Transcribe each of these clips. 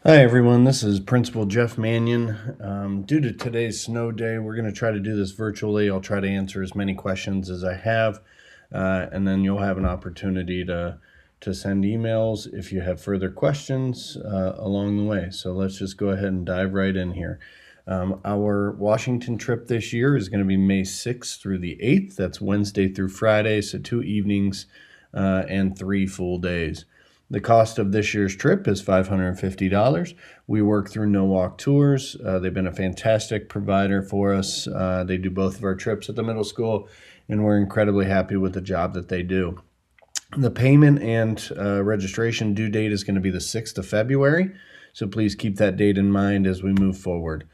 Hi everyone, this is Principal Jeff Mannion. Due to today's snow day, we're going to try to do this virtually. I'll try to answer as many questions as I have, and then you'll have an opportunity to send emails if you have further questions along the way. So let's just go ahead and dive right in here. Our Washington trip this year is going to be May 6th through the 8th. That's Wednesday through Friday, so 2 evenings and 3 full days. The cost of this year's trip is $550. We work through No Walk Tours. They've been a fantastic provider for us. They do both of our trips at the middle school, and we're incredibly happy with the job that they do. The payment and registration due date is going to be the 6th of February, so please keep that date in mind as we move forward.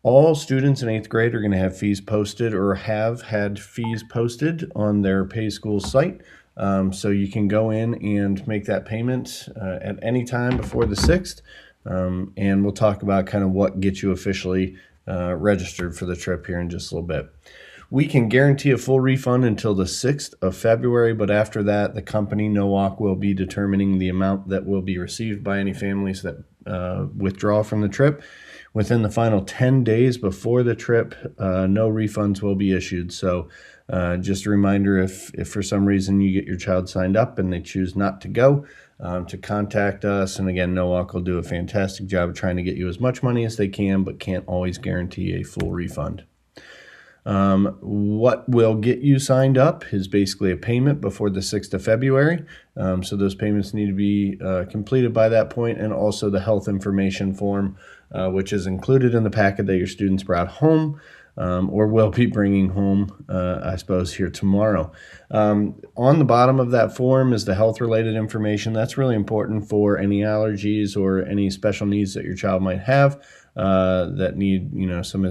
All students in 8th grade are going to have fees posted or have had fees posted on their PaySchool site. So you can go in and make that payment at any time before the 6th. And we'll talk about kind of what gets you officially registered for the trip here in just a little bit. We can guarantee a full refund until the 6th of February, but after that, the company, NOWAC, will be determining the amount that will be received by any families that withdraw from the trip. Within the final 10 days before the trip, no refunds will be issued. So just a reminder, if for some reason you get your child signed up and they choose not to go, to contact us. And again, NOWAC will do a fantastic job of trying to get you as much money as they can, but can't always guarantee a full refund. What will get you signed up is basically a payment before the 6th of February. So those payments need to be completed by that point, and also the health information form, which is included in the packet that your students brought home. Or will be bringing home, I suppose, here tomorrow. On the bottom of that form is the health-related information. That's really important for any allergies or any special needs that your child might have that need, some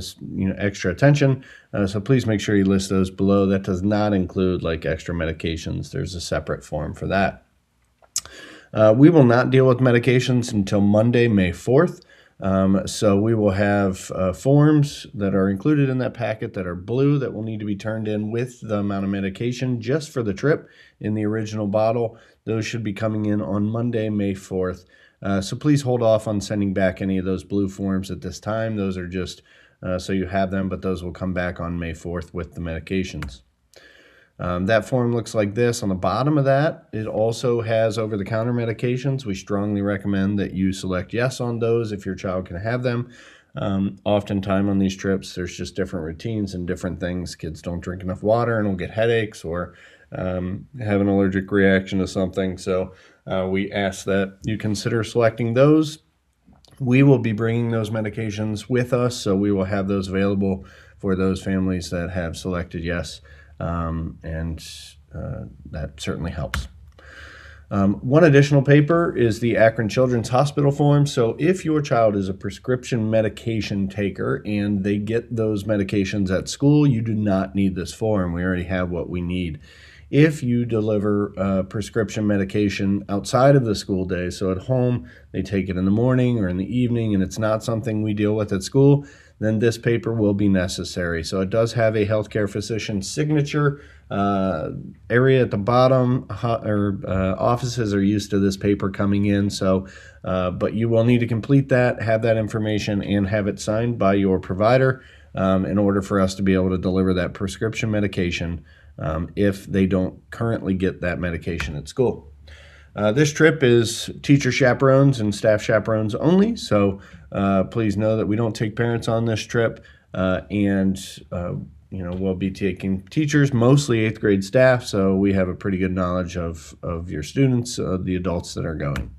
extra attention. So please make sure you list those below. That does not include like extra medications. There's a separate form for that. We will not deal with medications until Monday, May 4th. So we will have forms that are included in that packet that are blue that will need to be turned in with the amount of medication just for the trip in the original bottle. Those should be coming in on Monday, May 4th. So please hold off on sending back any of those blue forms at this time. Those are just so you have them, but those will come back on May 4th with the medications. That form looks like this. On the bottom of that, it also has over-the-counter medications. We strongly recommend that you select yes on those if your child can have them. Oftentimes on these trips, there's just different routines and different things. Kids don't drink enough water and will get headaches or have an allergic reaction to something. So we ask that you consider selecting those. We will be bringing those medications with us, so we will have those available for those families that have selected yes. And that certainly helps. One additional paper is the Akron Children's Hospital form. So if your child is a prescription medication taker and they get those medications at school, you do not need this form. We already have what we need. If you deliver prescription medication outside of the school day, so at home, they take it in the morning or in the evening, and it's not something we deal with at school, then this paper will be necessary. So it does have a healthcare physician signature area at the bottom. Offices are used to this paper coming in, so but you will need to complete that, have that information, and have it signed by your provider in order for us to be able to deliver that prescription medication if they don't currently get that medication at school. This trip is teacher chaperones and staff chaperones only, so please know that we don't take parents on this trip, and we'll be taking teachers, mostly 8th grade staff, so we have a pretty good knowledge of your students, the adults that are going.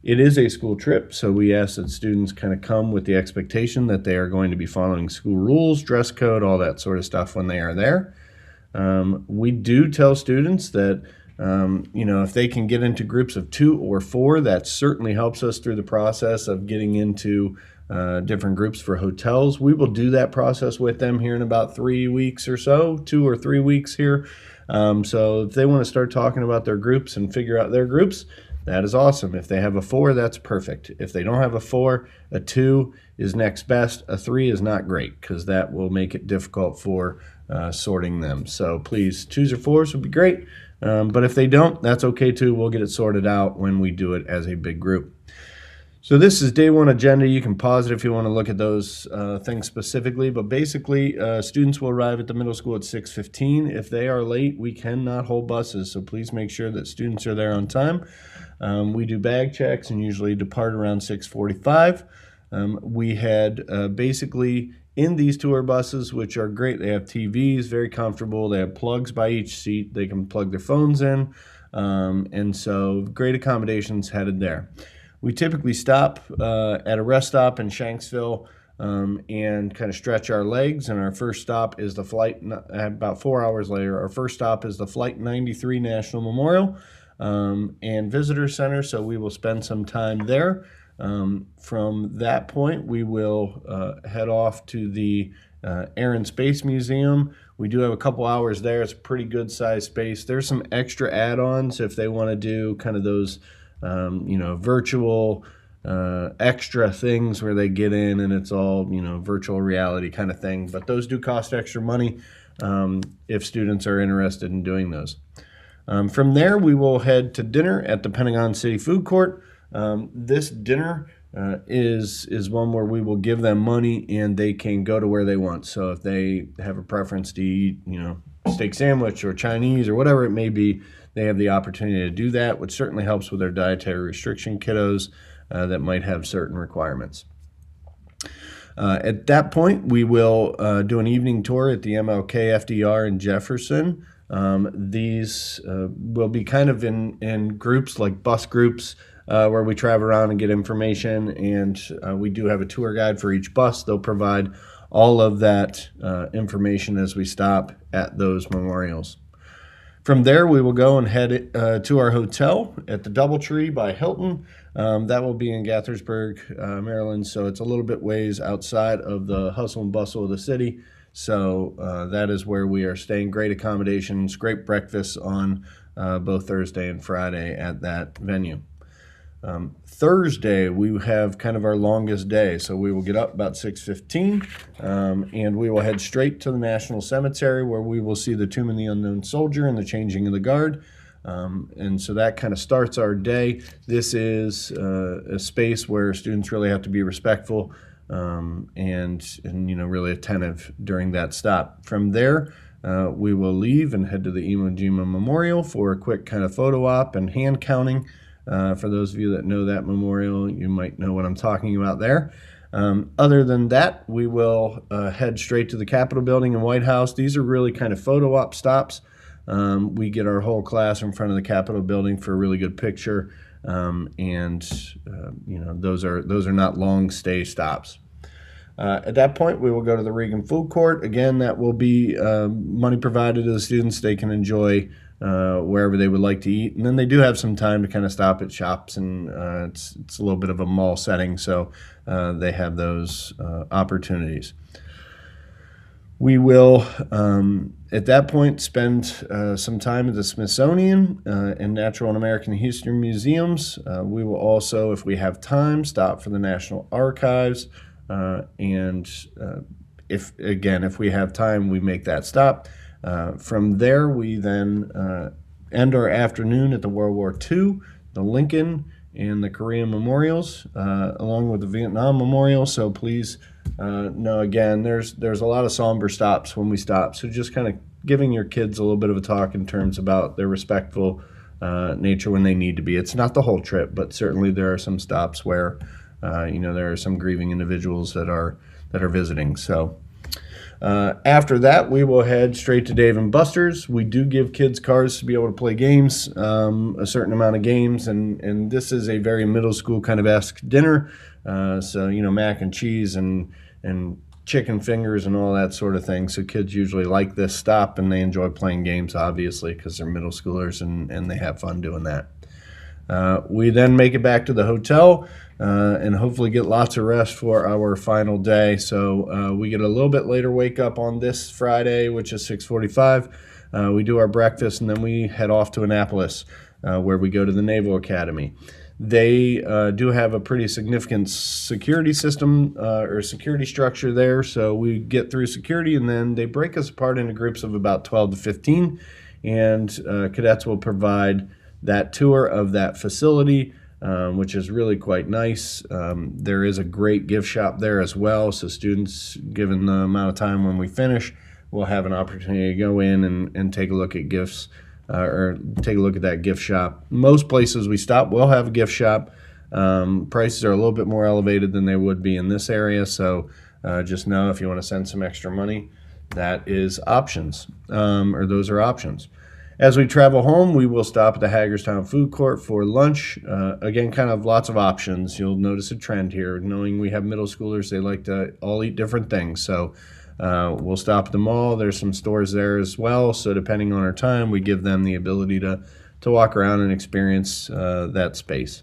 It is a school trip, so we ask that students kind of come with the expectation that they are going to be following school rules, dress code, all that sort of stuff when they are there. We do tell students that if they can get into groups of 2 or 4, that certainly helps us through the process of getting into different groups for hotels. We will do that process with them here in about 3 weeks or so, 2 or 3 weeks here. So if they want to start talking about their groups and figure out their groups, that is awesome. If they have a 4, that's perfect. If they don't have a 4, a 2 is next best. A 3 is not great because that will make it difficult for sorting them. So please, 2s or 4s would be great. But if they don't, that's okay too. We'll get it sorted out when we do it as a big group. So this is day one agenda. You can pause it if you want to look at those things specifically, but basically students will arrive at the middle school at 6:15. If they are late, we cannot hold buses, so please make sure that students are there on time. We do bag checks and usually depart around 6:45. We had basically in these tour buses, which are great, they have TVs, very comfortable, they have plugs by each seat, they can plug their phones in, and so great accommodations headed there. We typically stop at a rest stop in Shanksville and kind of stretch our legs. And our first stop is the flight, about 4 hours later, our first stop is the Flight 93 National Memorial and Visitor Center. So we will spend some time there. From that point, we will head off to the Air and Space Museum. We do have a couple hours there. It's a pretty good sized space. There's some extra add-ons if they want to do kind of those virtual extra things where they get in and it's all, virtual reality kind of thing. But those do cost extra money if students are interested in doing those. From there, we will head to dinner at the Pentagon City Food Court. This dinner is one where we will give them money and they can go to where they want. So if they have a preference to eat, steak sandwich or Chinese or whatever it may be, they have the opportunity to do that, which certainly helps with their dietary restriction kiddos that might have certain requirements. At that point, we will do an evening tour at the MLK FDR in Jefferson. These will be kind of in groups, like bus groups, where we travel around and get information, and we do have a tour guide for each bus. They'll provide all of that information as we stop at those memorials. From there, we will go and head to our hotel at the Doubletree by Hilton. That will be in Gaithersburg, Maryland, so it's a little bit ways outside of the hustle and bustle of the city. So that is where we are staying. Great accommodations, great breakfast on both Thursday and Friday at that venue. Thursday, we have kind of our longest day, so we will get up about 6:15, and we will head straight to the National Cemetery where we will see the Tomb of the Unknown Soldier and the Changing of the Guard. And so that kind of starts our day. This is a space where students really have to be respectful and really attentive during that stop. From there, we will leave and head to the Iwo Jima Memorial for a quick kind of photo op and hand counting. For those of you that know that memorial, you might know what I'm talking about there. Other than that, we will head straight to the Capitol Building and White House. These are really kind of photo op stops. We get our whole class in front of the Capitol Building for a really good picture, those are not long stay stops. At that point, we will go to the Reagan Food Court. Again, that will be money provided to the students. They can enjoy wherever they would like to eat. And then they do have some time to kind of stop at shops, and it's a little bit of a mall setting, so they have those opportunities. We will, at that point, spend some time at the Smithsonian and Natural and American History Museums. We will also, if we have time, stop for the National Archives. If we have time, we make that stop. From there, we then end our afternoon at the World War II, the Lincoln, and the Korean memorials, along with the Vietnam Memorial. So please know, again, there's a lot of somber stops when we stop. So just kind of giving your kids a little bit of a talk in terms about their respectful nature when they need to be. It's not the whole trip, but certainly there are some stops where there are some grieving individuals that are visiting. So. After that, we will head straight to Dave & Buster's. We do give kids cards to be able to play games, a certain amount of games, and this is a very middle school kind of esque dinner. So mac and cheese and chicken fingers and all that sort of thing. So kids usually like this stop, and they enjoy playing games, obviously, because they're middle schoolers and they have fun doing that. We then make it back to the hotel and hopefully get lots of rest for our final day. So we get a little bit later wake up on this Friday, which is 6:45. We do our breakfast, and then we head off to Annapolis, where we go to the Naval Academy. They do have a pretty significant security system or security structure there. So we get through security, and then they break us apart into groups of about 12 to 15, and cadets will provide that tour of that facility which is really quite nice. There is a great gift shop there as well, so students, given the amount of time when we finish, will have an opportunity to go in and take a look at gifts, or take a look at that gift shop. Most places we stop will have a gift shop. Prices are a little bit more elevated than they would be in this area, so just know if you want to send some extra money, that is options, or those are options. As we travel home, we will stop at the Hagerstown Food Court for lunch. Again, kind of lots of options. You'll notice a trend here. Knowing we have middle schoolers, they like to all eat different things. So we'll stop at the mall. There's some stores there as well. So depending on our time, we give them the ability to walk around and experience that space.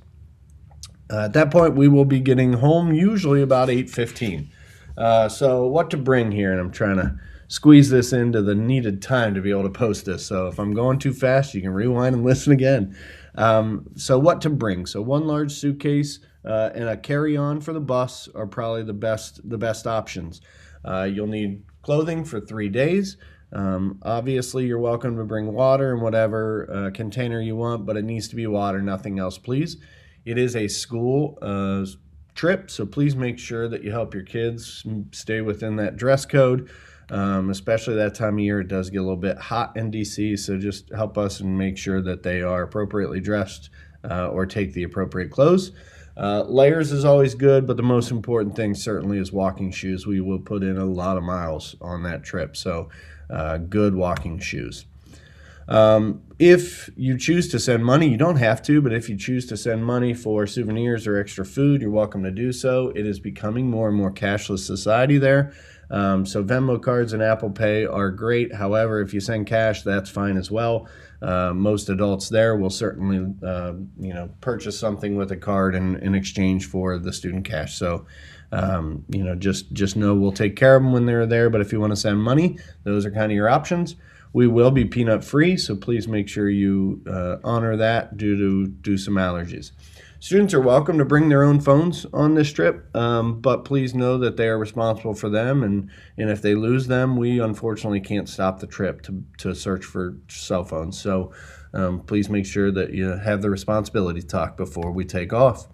At that point, we will be getting home usually about 8:15. So what to bring here, and I'm trying to squeeze this into the needed time to be able to post this. So if I'm going too fast, you can rewind and listen again. So what to bring? So one large suitcase and a carry-on for the bus are probably the best options. You'll need clothing for 3 days. Obviously, you're welcome to bring water in whatever container you want, but it needs to be water, nothing else, please. It is a school trip, so please make sure that you help your kids stay within that dress code. Especially that time of year, it does get a little bit hot in DC, so just help us and make sure that they are appropriately dressed or take the appropriate clothes. Layers is always good, but the most important thing certainly is walking shoes. We will put in a lot of miles on that trip, so good walking shoes. If you choose to send money, you don't have to, but if you choose to send money for souvenirs or extra food, you're welcome to do so. It is becoming more and more cashless society there. So Venmo cards and Apple Pay are great. However, if you send cash, that's fine as well. Most adults there will certainly, purchase something with a card in exchange for the student cash. So, just know we'll take care of them when they're there. But if you want to send money, those are kind of your options. We will be peanut free, so please make sure you honor that due to some allergies. Students are welcome to bring their own phones on this trip, but please know that they are responsible for them, and if they lose them, we unfortunately can't stop the trip to search for cell phones. So please make sure that you have the responsibility talk before we take off.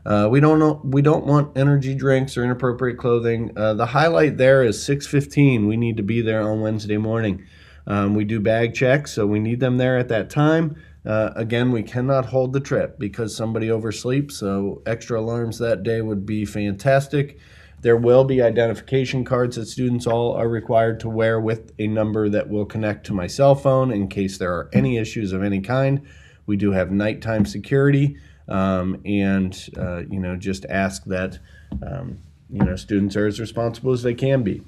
We don't want energy drinks or inappropriate clothing. The highlight there is 6:15. We need to be there on Wednesday morning. We do bag checks, so we need them there at that time. Again, we cannot hold the trip because somebody oversleeps, so extra alarms that day would be fantastic. There will be identification cards that students all are required to wear with a number that will connect to my cell phone in case there are any issues of any kind. We do have nighttime security, just ask that students are as responsible as they can be.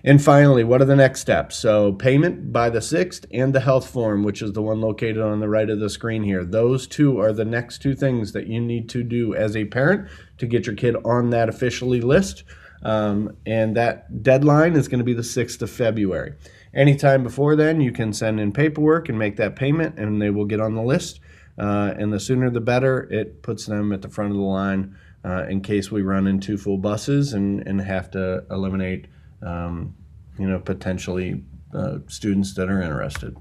And finally, what are the next steps? So payment by the 6th and the health form, which is the one located on the right of the screen here. Those two are the next two things that you need to do as a parent to get your kid on that officially list. And that deadline is going to be the 6th of February. Anytime before then, you can send in paperwork and make that payment, and they will get on the list. And the sooner the better. It puts them at the front of the line in case we run into full buses and have to eliminate, potentially students that are interested.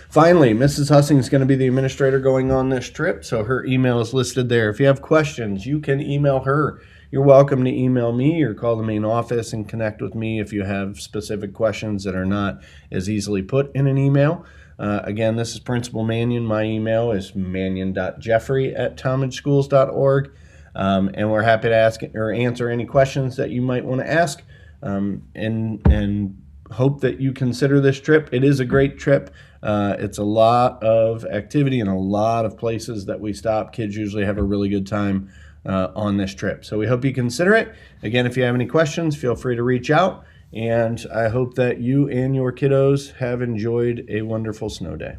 Finally, Mrs. Hussing is going to be the administrator going on this trip, so her email is listed there. If you have questions, you can email her. You're welcome to email me or call the main office and connect with me if you have specific questions that are not as easily put in an email. Again, this is Principal Mannion. My email is mannion.jeffrey@talmadgeschools.org. And we're happy to ask or answer any questions that you might want to ask, and hope that you consider this trip. It is a great trip. It's a lot of activity and a lot of places that we stop. Kids usually have a really good time on this trip. So we hope you consider it. Again, if you have any questions, feel free to reach out. And I hope that you and your kiddos have enjoyed a wonderful snow day.